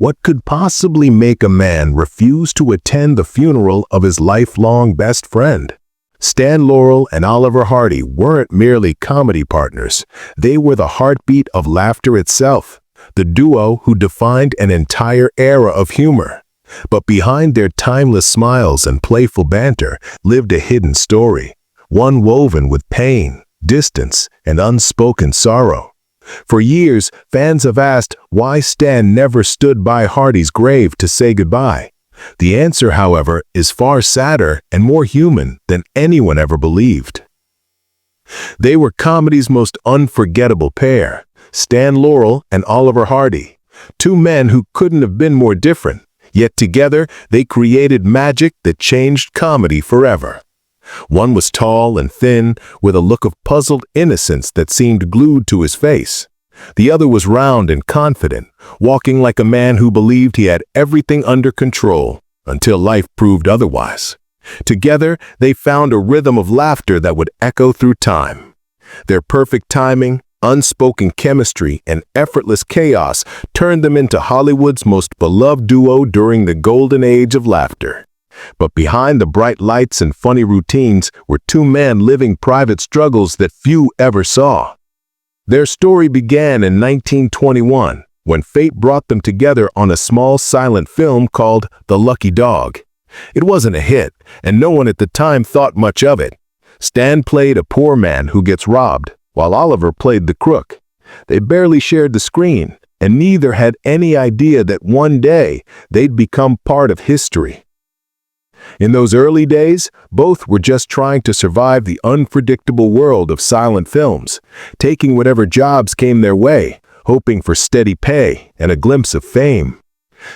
What could possibly make a man refuse to attend the funeral of his lifelong best friend? Stan Laurel and Oliver Hardy weren't merely comedy partners. They were the heartbeat of laughter itself, the duo who defined an entire era of humor. But behind their timeless smiles and playful banter lived a hidden story, one woven with pain, distance, and unspoken sorrow. For years, fans have asked why Stan never stood by Hardy's grave to say goodbye. The answer, however, is far sadder and more human than anyone ever believed. They were comedy's most unforgettable pair, Stan Laurel and Oliver Hardy, two men who couldn't have been more different, yet together they created magic that changed comedy forever. One was tall and thin, with a look of puzzled innocence that seemed glued to his face. The other was round and confident, walking like a man who believed he had everything under control, until life proved otherwise. Together, they found a rhythm of laughter that would echo through time. Their perfect timing, unspoken chemistry, and effortless chaos turned them into Hollywood's most beloved duo during the golden age of laughter. But behind the bright lights and funny routines were two men living private struggles that few ever saw. Their story began in 1921, when fate brought them together on a small silent film called The Lucky Dog. It wasn't a hit, and no one at the time thought much of it. Stan played a poor man who gets robbed, while Oliver played the crook. They barely shared the screen, and neither had any idea that one day they'd become part of history. In those early days, both were just trying to survive the unpredictable world of silent films, taking whatever jobs came their way, hoping for steady pay and a glimpse of fame.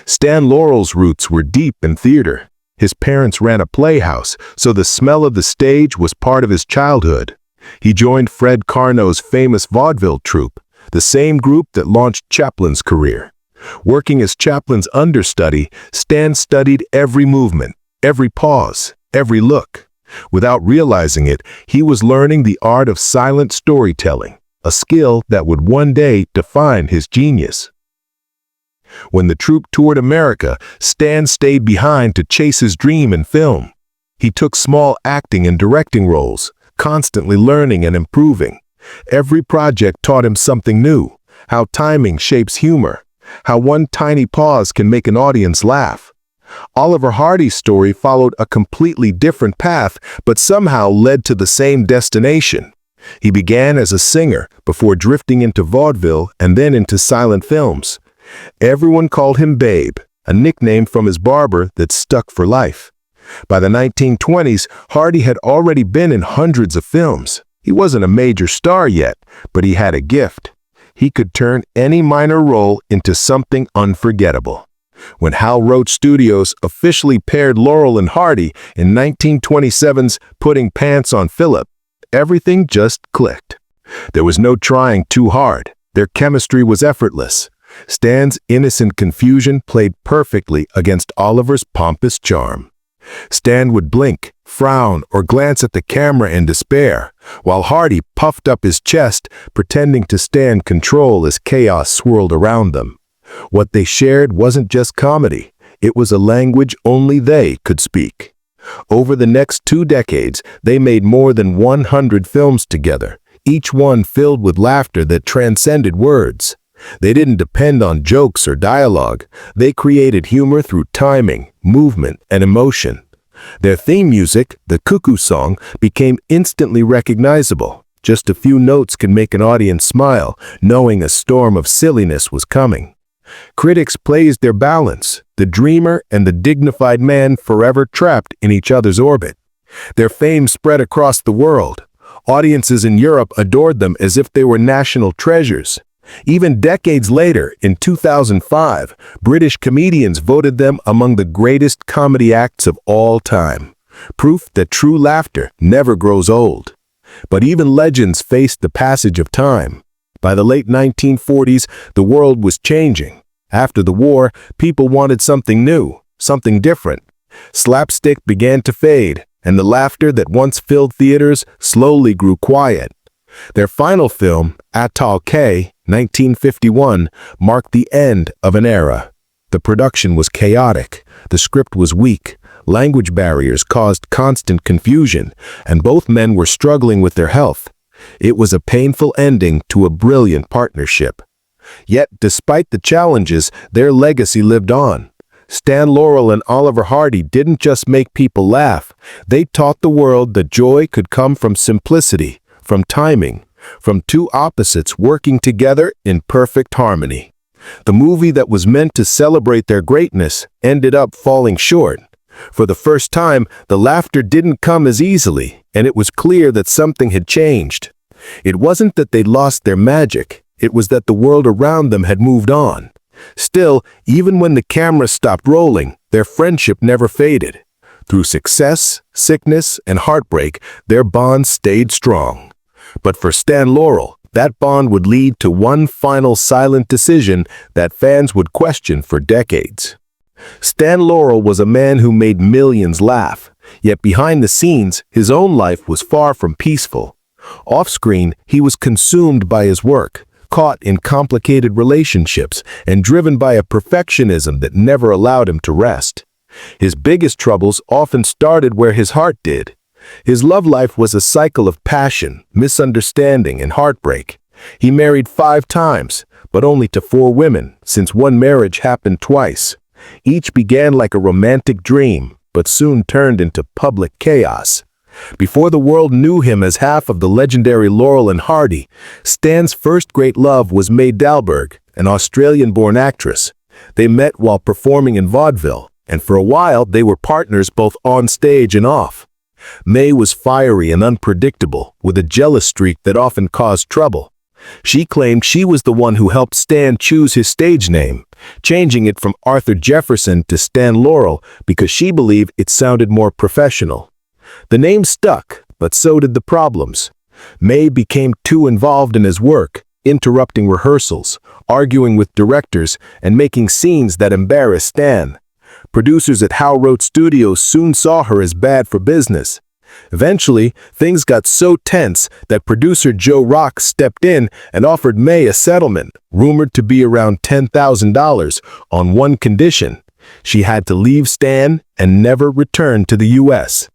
Stan Laurel's roots were deep in theater. His parents ran a playhouse, so the smell of the stage was part of his childhood. He joined Fred Carno's famous vaudeville troupe, the same group that launched Chaplin's career. Working as Chaplin's understudy, Stan studied every movement, every pause, every look. Without realizing it, he was learning the art of silent storytelling, a skill that would one day define his genius. When the troupe toured America, Stan stayed behind to chase his dream in film. He took small acting and directing roles, constantly learning and improving. Every project taught him something new, how timing shapes humor, how one tiny pause can make an audience laugh. Oliver Hardy's story followed a completely different path, but somehow led to the same destination. He began as a singer before drifting into vaudeville and then into silent films. Everyone called him Babe, a nickname from his barber that stuck for life. By the 1920s, Hardy had already been in hundreds of films. He wasn't a major star yet, but he had a gift. He could turn any minor role into something unforgettable. When Hal Roach Studios officially paired Laurel and Hardy in 1927's Putting Pants on Philip, everything just clicked. There was no trying too hard. Their chemistry was effortless. Stan's innocent confusion played perfectly against Oliver's pompous charm. Stan would blink, frown, or glance at the camera in despair, while Hardy puffed up his chest, pretending to stand control as chaos swirled around them. What they shared wasn't just comedy, it was a language only they could speak. Over the next 2 decades, they made more than 100 films together, each one filled with laughter that transcended words. They didn't depend on jokes or dialogue. They created humor through timing, movement, and emotion. Their theme music, the Cuckoo Song, became instantly recognizable. Just a few notes can make an audience smile, knowing a storm of silliness was coming. Critics praised their balance, the dreamer and the dignified man forever trapped in each other's orbit. Their fame spread across the world. Audiences in Europe adored them as if they were national treasures. Even decades later, in 2005, British comedians voted them among the greatest comedy acts of all time. Proof that true laughter never grows old. But even legends faced the passage of time. By the late 1940s, the world was changing. After the war, people wanted something new, something different. Slapstick began to fade, and the laughter that once filled theaters slowly grew quiet. Their final film, Atoll K, 1951, marked the end of an era. The production was chaotic, the script was weak, language barriers caused constant confusion, and both men were struggling with their health. It was a painful ending to a brilliant partnership. Yet, despite the challenges, their legacy lived on. Stan Laurel and Oliver Hardy didn't just make people laugh. They taught the world that joy could come from simplicity, from timing, from two opposites working together in perfect harmony. The movie that was meant to celebrate their greatness ended up falling short. For the first time, the laughter didn't come as easily, and it was clear that something had changed. It wasn't that they'd lost their magic, it was that the world around them had moved on. Still, even when the camera stopped rolling, their friendship never faded. Through success, sickness, and heartbreak, their bond stayed strong. But for Stan Laurel, that bond would lead to one final silent decision that fans would question for decades. Stan Laurel was a man who made millions laugh, yet behind the scenes, his own life was far from peaceful. Off-screen, he was consumed by his work, caught in complicated relationships, and driven by a perfectionism that never allowed him to rest. His biggest troubles often started where his heart did. His love life was a cycle of passion, misunderstanding, and heartbreak. He married 5 times, but only to 4 women, since one marriage happened twice. Each began like a romantic dream, but soon turned into public chaos. Before the world knew him as half of the legendary Laurel and Hardy, Stan's first great love was May Dalberg, an Australian-born actress. They met while performing in vaudeville, and for a while they were partners both on stage and off. May was fiery and unpredictable, with a jealous streak that often caused trouble. She claimed she was the one who helped Stan choose his stage name, changing it from Arthur Jefferson to Stan Laurel because she believed it sounded more professional. The name stuck, but so did the problems. May became too involved in his work, interrupting rehearsals, arguing with directors, and making scenes that embarrassed Stan. Producers at Howe Road Studios soon saw her as bad for business. Eventually, things got so tense that producer Joe Rock stepped in and offered May a settlement, rumored to be around $10,000, on one condition: she had to leave Stan and never return to the U.S.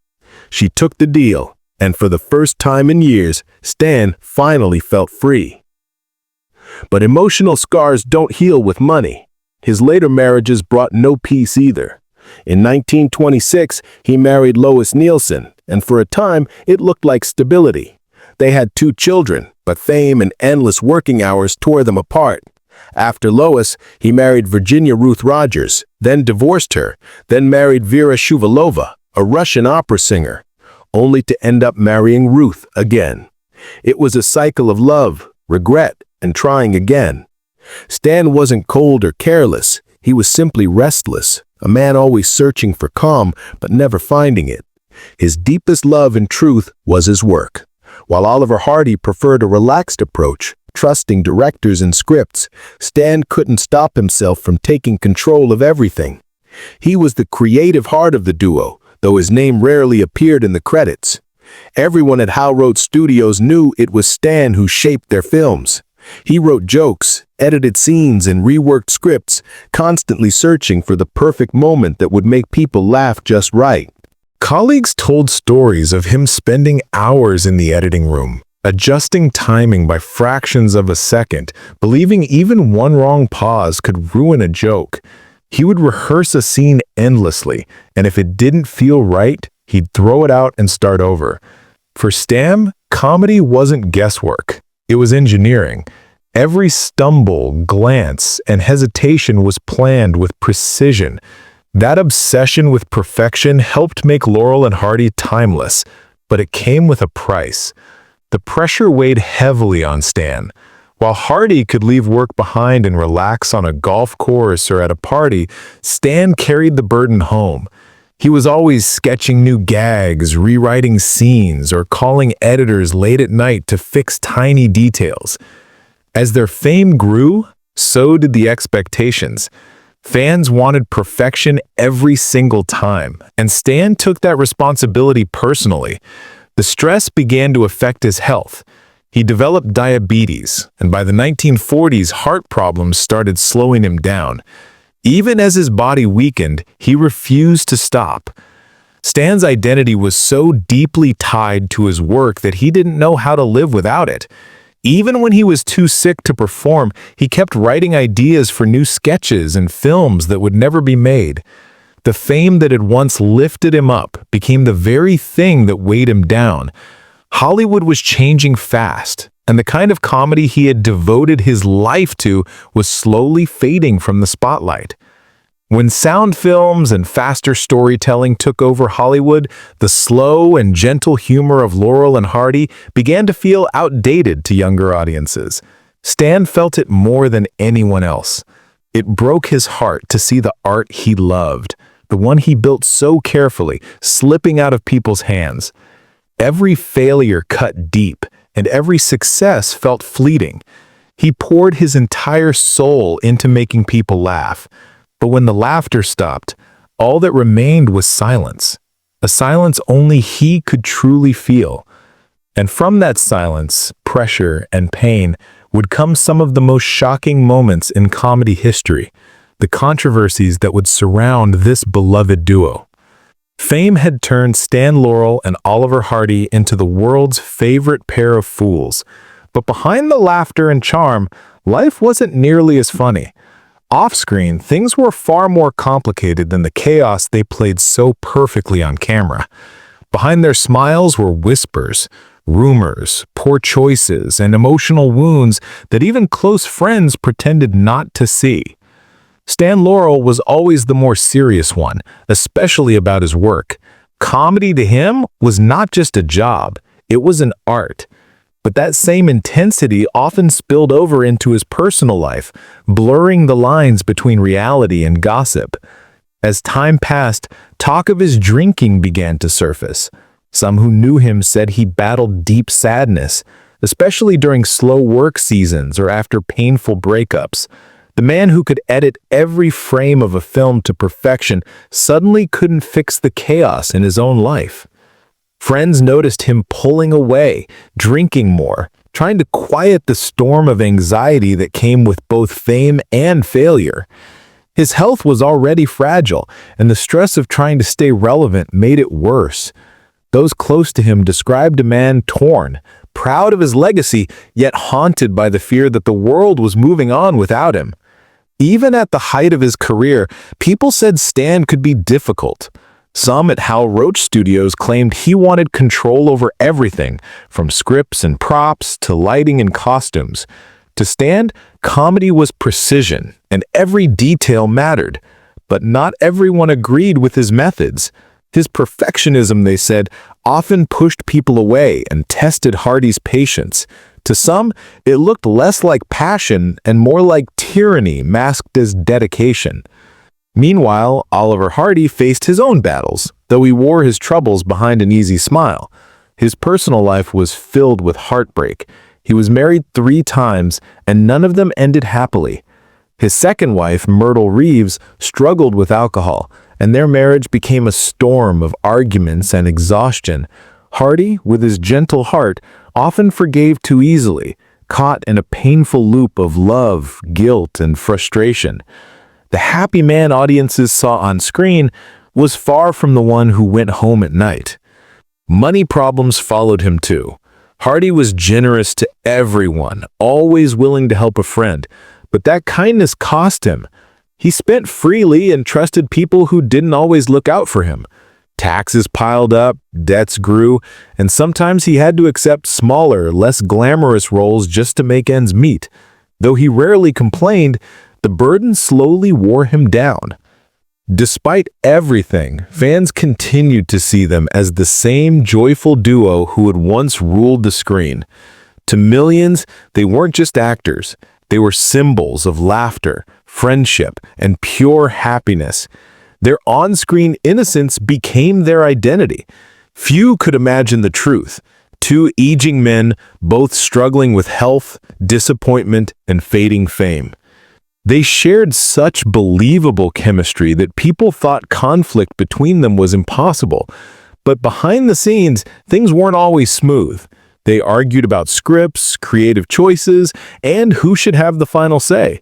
She took the deal, and for the first time in years, Stan finally felt free. But emotional scars don't heal with money. His later marriages brought no peace either. In 1926, he married Lois Nielsen, and for a time, it looked like stability. They had 2 children, but fame and endless working hours tore them apart. After Lois, he married Virginia Ruth Rogers, then divorced her, then married Vera Shuvalova, a Russian opera singer, only to end up marrying Ruth again. It was a cycle of love, regret, and trying again. Stan wasn't cold or careless, he was simply restless, a man always searching for calm but never finding it. His deepest love and truth was his work. While Oliver Hardy preferred a relaxed approach, trusting directors and scripts, Stan couldn't stop himself from taking control of everything. He was the creative heart of the duo, though his name rarely appeared in the credits. Everyone at Howe Road Studios knew it was Stan who shaped their films. He wrote jokes, edited scenes, and reworked scripts, constantly searching for the perfect moment that would make people laugh just right. Colleagues told stories of him spending hours in the editing room, adjusting timing by fractions of a second, believing even one wrong pause could ruin a joke. He would rehearse a scene endlessly, and if it didn't feel right, he'd throw it out and start over. For Stan, comedy wasn't guesswork. It was engineering. Every stumble, glance, and hesitation was planned with precision. That obsession with perfection helped make Laurel and Hardy timeless, but it came with a price. The pressure weighed heavily on Stan. While Hardy could leave work behind and relax on a golf course or at a party, Stan carried the burden home. He was always sketching new gags, rewriting scenes, or calling editors late at night to fix tiny details. As their fame grew, so did the expectations. Fans wanted perfection every single time, and Stan took that responsibility personally. The stress began to affect his health. He developed diabetes, and by the 1940s, heart problems started slowing him down. Even as his body weakened, he refused to stop. Stan's identity was so deeply tied to his work that he didn't know how to live without it. Even when he was too sick to perform, he kept writing ideas for new sketches and films that would never be made. The fame that had once lifted him up became the very thing that weighed him down. Hollywood was changing fast, and the kind of comedy he had devoted his life to was slowly fading from the spotlight. When sound films and faster storytelling took over Hollywood, the slow and gentle humor of Laurel and Hardy began to feel outdated to younger audiences. Stan felt it more than anyone else. It broke his heart to see the art he loved, the one he built so carefully, slipping out of people's hands. Every failure cut deep, and every success felt fleeting. He poured his entire soul into making people laugh. But when the laughter stopped, all that remained was silence, a silence only he could truly feel. And from that silence, pressure, and pain would come some of the most shocking moments in comedy history, the controversies that would surround this beloved duo. Fame had turned Stan Laurel and Oliver Hardy into the world's favorite pair of fools. But behind the laughter and charm, life wasn't nearly as funny. Off-screen, things were far more complicated than the chaos they played so perfectly on camera. Behind their smiles were whispers, rumors, poor choices, and emotional wounds that even close friends pretended not to see. Stan Laurel was always the more serious one, especially about his work. Comedy to him was not just a job, it was an art. But that same intensity often spilled over into his personal life, blurring the lines between reality and gossip. As time passed, talk of his drinking began to surface. Some who knew him said he battled deep sadness, especially during slow work seasons or after painful breakups. The man who could edit every frame of a film to perfection suddenly couldn't fix the chaos in his own life. Friends noticed him pulling away, drinking more, trying to quiet the storm of anxiety that came with both fame and failure. His health was already fragile, and the stress of trying to stay relevant made it worse. Those close to him described a man torn, proud of his legacy, yet haunted by the fear that the world was moving on without him. Even at the height of his career, people said Stan could be difficult. Some at Hal Roach Studios claimed he wanted control over everything, from scripts and props to lighting and costumes. To Stan, comedy was precision, and every detail mattered. But not everyone agreed with his methods. His perfectionism, they said, often pushed people away and tested Hardy's patience. To some, it looked less like passion and more like tyranny masked as dedication. Meanwhile, Oliver Hardy faced his own battles, though he wore his troubles behind an easy smile. His personal life was filled with heartbreak. He was married 3 times, and none of them ended happily. His second wife, Myrtle Reeves, struggled with alcohol, and their marriage became a storm of arguments and exhaustion. Hardy, with his gentle heart, often forgave too easily, caught in a painful loop of love, guilt, and frustration. The happy man audiences saw on screen was far from the one who went home at night. Money problems followed him too. Hardy was generous to everyone, always willing to help a friend, but that kindness cost him. He spent freely and trusted people who didn't always look out for him. Taxes piled up, debts grew, and sometimes he had to accept smaller, less glamorous roles just to make ends meet. Though he rarely complained, the burden slowly wore him down. Despite everything, fans continued to see them as the same joyful duo who had once ruled the screen. To millions, they weren't just actors. They were symbols of laughter, friendship, and pure happiness. Their on-screen innocence became their identity. Few could imagine the truth. 2 aging men, both struggling with health, disappointment, and fading fame. They shared such believable chemistry that people thought conflict between them was impossible. But behind the scenes, things weren't always smooth. They argued about scripts, creative choices, and who should have the final say.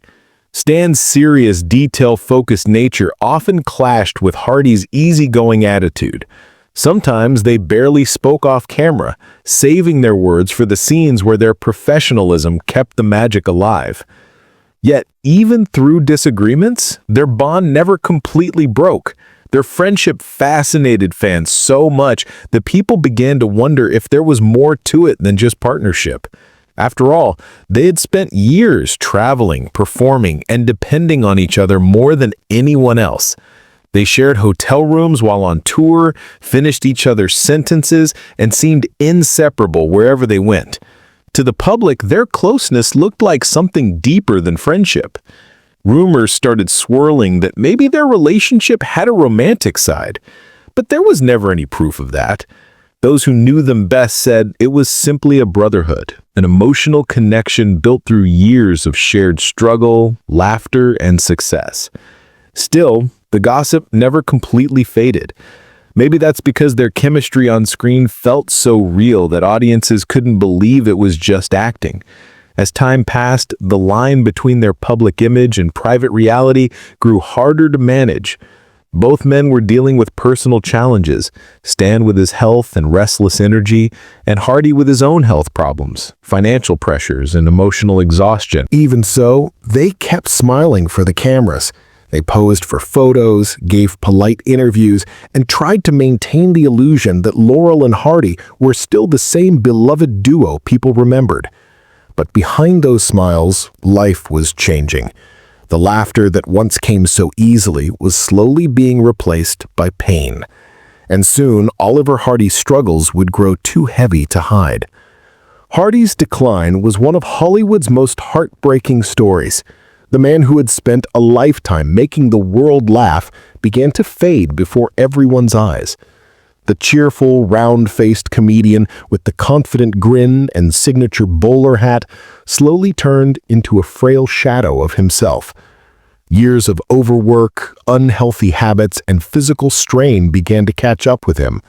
Stan's serious, detail-focused nature often clashed with Hardy's easygoing attitude. Sometimes they barely spoke off camera, saving their words for the scenes where their professionalism kept the magic alive. Yet, even through disagreements, their bond never completely broke. Their friendship fascinated fans so much that people began to wonder if there was more to it than just partnership. After all, they had spent years traveling, performing, and depending on each other more than anyone else. They shared hotel rooms while on tour, finished each other's sentences, and seemed inseparable wherever they went. To the public, their closeness looked like something deeper than friendship. Rumors started swirling that maybe their relationship had a romantic side, but there was never any proof of that. Those who knew them best said it was simply a brotherhood, an emotional connection built through years of shared struggle, laughter, and success. Still, the gossip never completely faded. Maybe that's because their chemistry on screen felt so real that audiences couldn't believe it was just acting. As time passed, the line between their public image and private reality grew harder to manage. Both men were dealing with personal challenges, Stan with his health and restless energy, and Hardy with his own health problems, financial pressures, and emotional exhaustion. Even so, they kept smiling for the cameras. They posed for photos, gave polite interviews, and tried to maintain the illusion that Laurel and Hardy were still the same beloved duo people remembered. But behind those smiles, life was changing. The laughter that once came so easily was slowly being replaced by pain. And soon, Oliver Hardy's struggles would grow too heavy to hide. Hardy's decline was one of Hollywood's most heartbreaking stories. The man who had spent a lifetime making the world laugh began to fade before everyone's eyes. The cheerful, round-faced comedian with the confident grin and signature bowler hat slowly turned into a frail shadow of himself. Years of overwork, unhealthy habits, and physical strain began to catch up with him.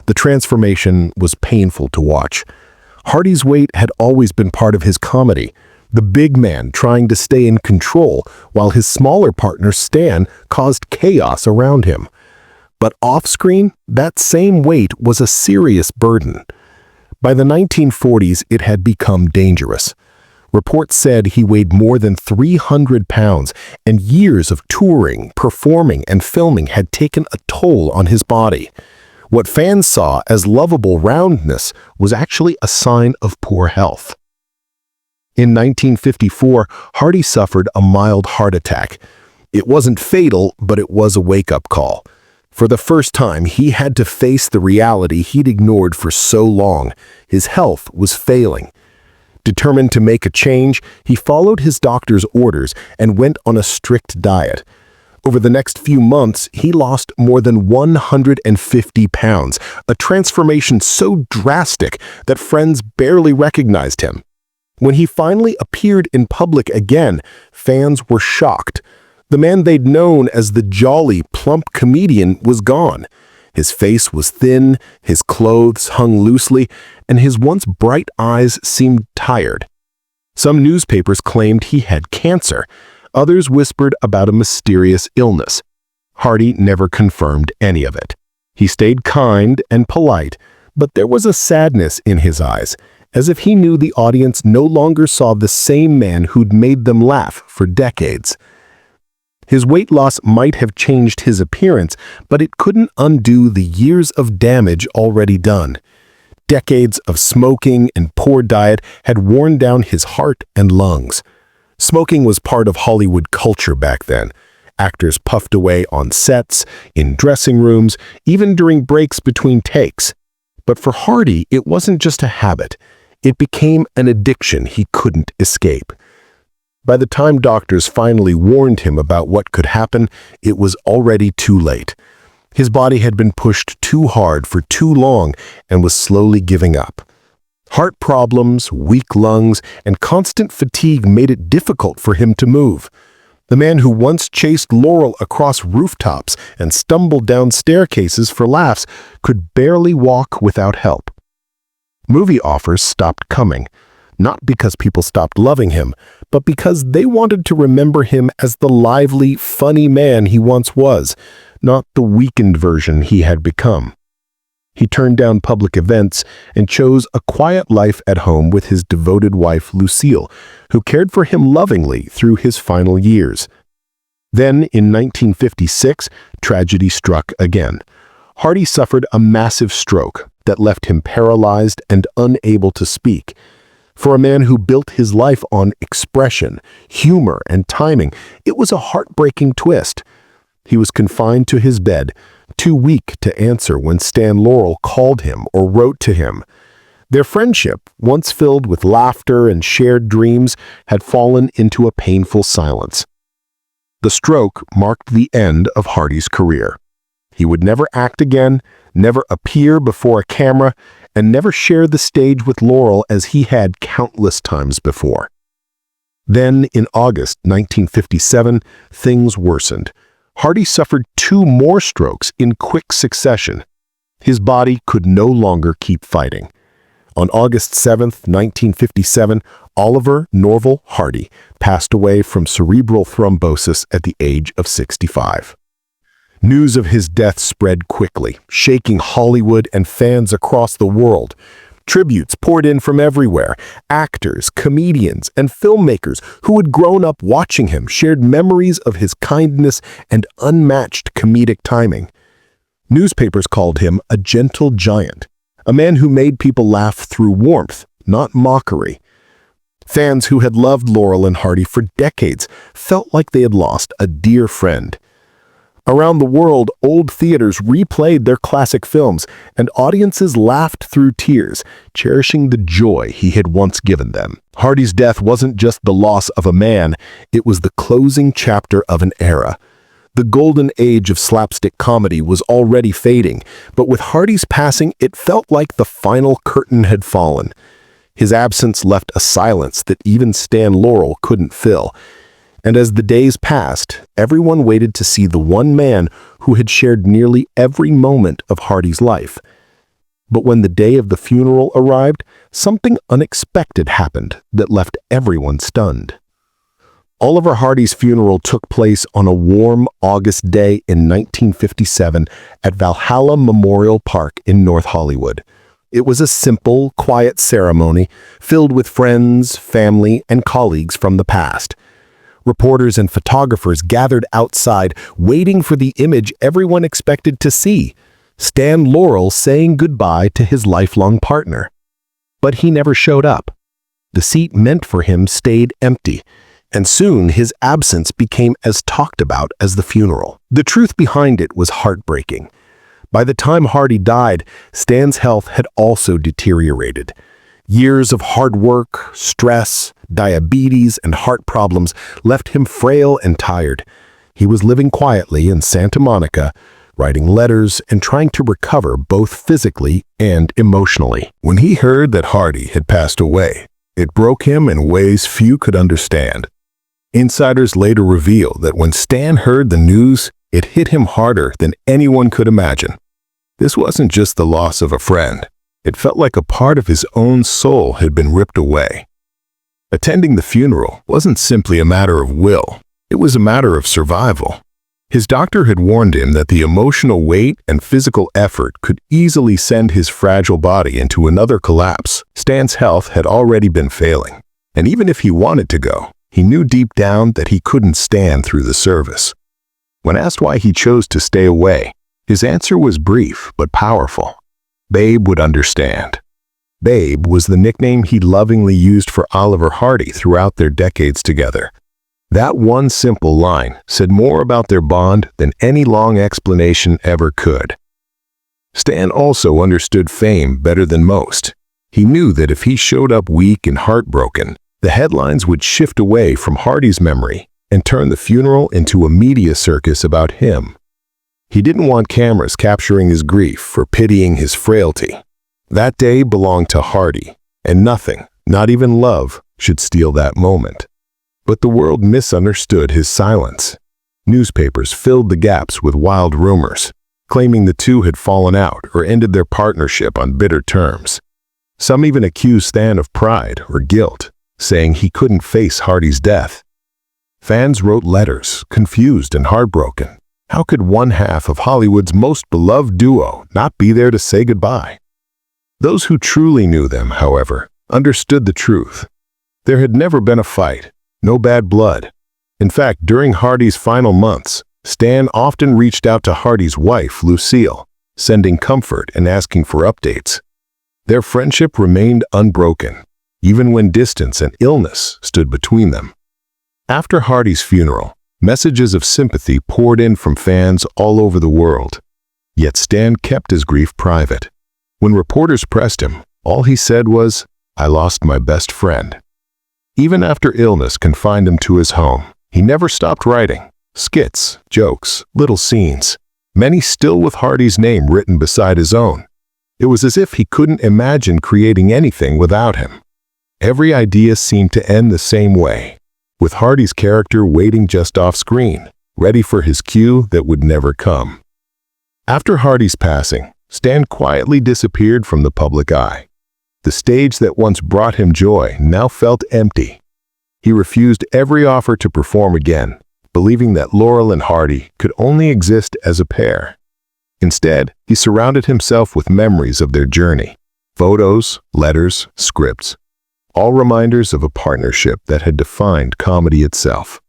The transformation was painful to watch. Hardy's weight had always been part of his comedy, the big man trying to stay in control while his smaller partner Stan caused chaos around him. But off-screen, that same weight was a serious burden. By the 1940s, it had become dangerous. Reports said he weighed more than 300 pounds, and years of touring, performing, and filming had taken a toll on his body. What fans saw as lovable roundness was actually a sign of poor health. In 1954, Hardy suffered a mild heart attack. It wasn't fatal, but it was a wake-up call. For the first time, he had to face the reality he'd ignored for so long. His health was failing. Determined to make a change, he followed his doctor's orders and went on a strict diet. Over the next few months, he lost more than 150 pounds, a transformation so drastic that friends barely recognized him. When he finally appeared in public again, fans were shocked. The man they'd known as the jolly, plump comedian was gone. His face was thin, his clothes hung loosely, and his once bright eyes seemed tired. Some newspapers claimed he had cancer. Others whispered about a mysterious illness. Hardy never confirmed any of it. He stayed kind and polite, but there was a sadness in his eyes, as if he knew the audience no longer saw the same man who'd made them laugh for decades. His weight loss might have changed his appearance, but it couldn't undo the years of damage already done. Decades of smoking and poor diet had worn down his heart and lungs. Smoking was part of Hollywood culture back then. Actors puffed away on sets, in dressing rooms, even during breaks between takes. But for Hardy, it wasn't just a habit. It became an addiction he couldn't escape. By the time doctors finally warned him about what could happen, it was already too late. His body had been pushed too hard for too long and was slowly giving up. Heart problems, weak lungs, and constant fatigue made it difficult for him to move. The man who once chased Laurel across rooftops and stumbled down staircases for laughs could barely walk without help. Movie offers stopped coming. not because people stopped loving him, but because they wanted to remember him as the lively, funny man he once was, not the weakened version he had become. He turned down public events and chose a quiet life at home with his devoted wife, Lucille, who cared for him lovingly through his final years. Then, in 1956, tragedy struck again. Hardy suffered a massive stroke that left him paralyzed and unable to speak. For a man who built his life on expression, humor, and timing, it was a heartbreaking twist. He was confined to his bed, too weak to answer when Stan Laurel called him or wrote to him. Their friendship, once filled with laughter and shared dreams, had fallen into a painful silence. The stroke marked the end of Hardy's career. He would never act again, never appear before a camera, and never share the stage with Laurel as he had countless times before. Then, in August 1957, things worsened. Hardy suffered 2 more strokes in quick succession. His body could no longer keep fighting. On August 7, 1957, Oliver Norval Hardy passed away from cerebral thrombosis at the age of 65. News of his death spread quickly, shaking Hollywood and fans across the world. Tributes poured in from everywhere. Actors, comedians, and filmmakers who had grown up watching him shared memories of his kindness and unmatched comedic timing. Newspapers called him a gentle giant, a man who made people laugh through warmth, not mockery. Fans who had loved Laurel and Hardy for decades felt like they had lost a dear friend. Around the world, old theaters replayed their classic films, and audiences laughed through tears, cherishing the joy he had once given them. Hardy's death wasn't just the loss of a man, it was the closing chapter of an era. The golden age of slapstick comedy was already fading, but with Hardy's passing, it felt like the final curtain had fallen. His absence left a silence that even Stan Laurel couldn't fill. And as the days passed, everyone waited to see the one man who had shared nearly every moment of Hardy's life. But when the day of the funeral arrived, something unexpected happened that left everyone stunned. Oliver Hardy's funeral took place on a warm August day in 1957 at Valhalla Memorial Park in North Hollywood. It was a simple, quiet ceremony filled with friends, family, and colleagues from the past. Reporters and photographers gathered outside, waiting for the image everyone expected to see, Stan Laurel saying goodbye to his lifelong partner. But he never showed up. The seat meant for him stayed empty, and soon his absence became as talked about as the funeral. The truth behind it was heartbreaking. By the time Hardy died, Stan's health had also deteriorated. Years of hard work, stress, diabetes, and heart problems left him frail and tired. He was living quietly in Santa Monica, writing letters and trying to recover both physically and emotionally. When he heard that Hardy had passed away, it broke him in ways few could understand. Insiders later revealed that when Stan heard the news, it hit him harder than anyone could imagine. This wasn't just the loss of a friend. It felt like a part of his own soul had been ripped away. Attending the funeral wasn't simply a matter of will, it was a matter of survival. His doctor had warned him that the emotional weight and physical effort could easily send his fragile body into another collapse. Stan's health had already been failing, and even if he wanted to go, he knew deep down that he couldn't stand through the service. When asked why he chose to stay away, his answer was brief but powerful. Babe would understand. Babe was the nickname he lovingly used for Oliver Hardy throughout their decades together. That one simple line said more about their bond than any long explanation ever could. Stan also understood fame better than most. He knew that if he showed up weak and heartbroken, the headlines would shift away from Hardy's memory and turn the funeral into a media circus about him. He didn't want cameras capturing his grief or pitying his frailty. That day belonged to Hardy, and nothing, not even love, should steal that moment. But the world misunderstood his silence. Newspapers filled the gaps with wild rumors, claiming the two had fallen out or ended their partnership on bitter terms. Some even accused Stan of pride or guilt, saying he couldn't face Hardy's death. Fans wrote letters, confused and heartbroken. How could one half of Hollywood's most beloved duo not be there to say goodbye? Those who truly knew them, however, understood the truth. There had never been a fight, no bad blood. In fact, during Hardy's final months, Stan often reached out to Hardy's wife, Lucille, sending comfort and asking for updates. Their friendship remained unbroken, even when distance and illness stood between them. After Hardy's funeral, messages of sympathy poured in from fans all over the world. Yet Stan kept his grief private. When reporters pressed him, all he said was, "I lost my best friend." Even after illness confined him to his home, he never stopped writing. Skits, jokes, little scenes, many still with Hardy's name written beside his own. It was as if he couldn't imagine creating anything without him. Every idea seemed to end the same way, with Hardy's character waiting just off screen, ready for his cue that would never come. After Hardy's passing, Stan quietly disappeared from the public eye. The stage that once brought him joy now felt empty. He refused every offer to perform again, believing that Laurel and Hardy could only exist as a pair. Instead, he surrounded himself with memories of their journey, photos, letters, scripts, all reminders of a partnership that had defined comedy itself.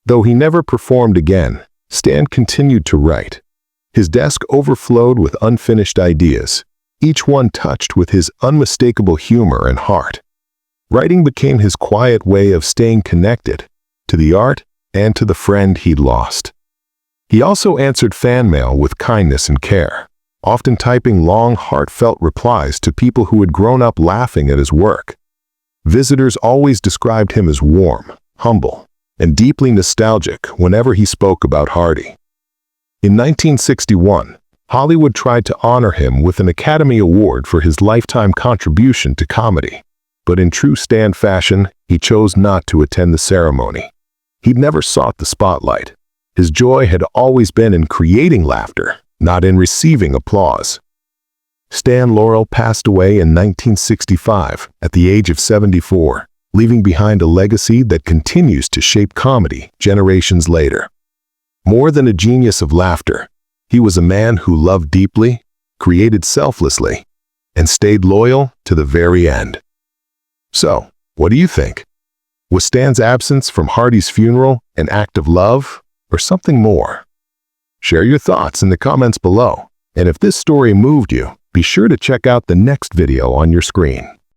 Though he never performed again, Stan continued to write. His desk overflowed with unfinished ideas, each one touched with his unmistakable humor and heart. Writing became his quiet way of staying connected to the art and to the friend he'd lost. He also answered fan mail with kindness and care, often typing long, heartfelt replies to people who had grown up laughing at his work. Visitors always described him as warm, humble, and deeply nostalgic whenever he spoke about Hardy. In 1961, Hollywood tried to honor him with an Academy Award for his lifetime contribution to comedy. But in true Stan fashion, he chose not to attend the ceremony. He'd never sought the spotlight. His joy had always been in creating laughter, not in receiving applause. Stan Laurel passed away in 1965 at the age of 74, leaving behind a legacy that continues to shape comedy generations later. More than a genius of laughter, he was a man who loved deeply, created selflessly, and stayed loyal to the very end. So, what do you think? Was Stan's absence from Hardy's funeral an act of love or something more? Share your thoughts in the comments below, and if this story moved you, be sure to check out the next video on your screen.